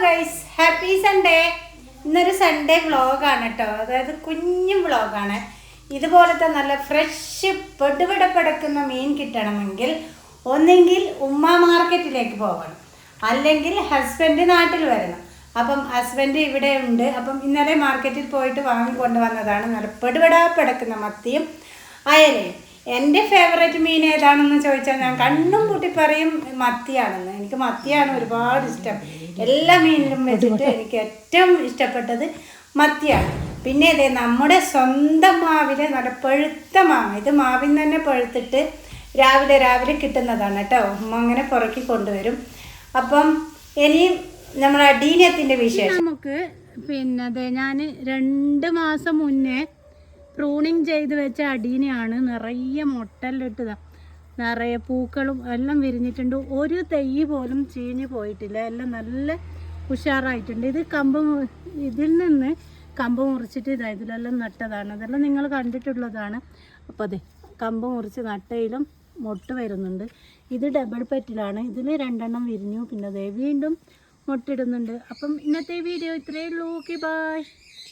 Guys, happy Sunday. ഇന്നൊരു Sunday വ്ളോഗാണ് കേട്ടോ. അതായത് കുഞ്ഞു വ്ളോഗാണ്. ഇതുപോലത്തെ നല്ല ഫ്രഷ് പെടുപെടപ്പെടുക്കുന്ന മീൻ കിട്ടണമെങ്കിൽ ഒന്നെങ്കിൽ ഉമ്മ മാർക്കറ്റിലേക്ക് പോകണം, അല്ലെങ്കിൽ ഹസ്ബൻഡ് നാട്ടിൽ വരണം. അപ്പം ഹസ്ബൻഡ് ഇവിടെ ഉണ്ട്. അപ്പം ഇന്നലെ മാർക്കറ്റിൽ പോയിട്ട് വാങ്ങിക്കൊണ്ട് വന്നതാണ് നല്ല പെടുപെടാപ്പെടുക്കുന്ന മത്തിയും അയലയും. എൻ്റെ ഫേവറേറ്റ് മീൻ ഏതാണെന്ന് ചോദിച്ചാൽ ഞാൻ കണ്ണും പൂട്ടി പറയും മത്തിയാണെന്ന്. എനിക്ക് മത്തിയാണ് ഒരുപാട് ഇഷ്ടം. എല്ലാ മീനിലും വെച്ചിട്ട് എനിക്ക് ഏറ്റവും ഇഷ്ടപ്പെട്ടത് മത്തിയാണ്. പിന്നെ ഇതേ നമ്മുടെ സ്വന്തം മാവിലെ നല്ല പഴുത്ത മാങ്ങ. ഇത് മാവിൽ തന്നെ പഴുത്തിട്ട് രാവിലെ കിട്ടുന്നതാണ് കേട്ടോ. ഉമ്മ അങ്ങനെ പുറക്കി കൊണ്ടുവരും. അപ്പം ഇനി നമ്മുടെ അടീനത്തിൻ്റെ വിശേഷം നമുക്ക് പിന്നെ അതെ ഞാൻ 2 മാസം മുന്നേ പ്രൂണിങ് ചെയ്ത് വെച്ച അടീനയാണ്. നിറയെ മുട്ടലിട്ടതാണ്, നിറയെ പൂക്കളും എല്ലാം വിരിഞ്ഞിട്ടുണ്ട്. ഒരു തൈ പോലും ചീഞ്ഞ് പോയിട്ടില്ല, എല്ലാം നല്ല ഉഷാറായിട്ടുണ്ട്. ഇത് ഇതിൽ നിന്ന് കമ്പ് മുറിച്ചിട്ട് ഇതിലെല്ലാം നട്ടതാണ്. അതെല്ലാം നിങ്ങൾ കണ്ടിട്ടുള്ളതാണ്. അപ്പോൾ അതെ കമ്പ് മുറിച്ച് നട്ടയിലും മുട്ട വരുന്നുണ്ട്. ഇത് ഡബിൾ പെറ്റിലാണ്. ഇതിൽ 2 എണ്ണം വിരിഞ്ഞു. പിന്നെ അതെ വീണ്ടും മുട്ടിടുന്നുണ്ട്. അപ്പം ഇന്നത്തെ വീഡിയോ ഇത്രയേ ഉള്ളൂ. Okay, by.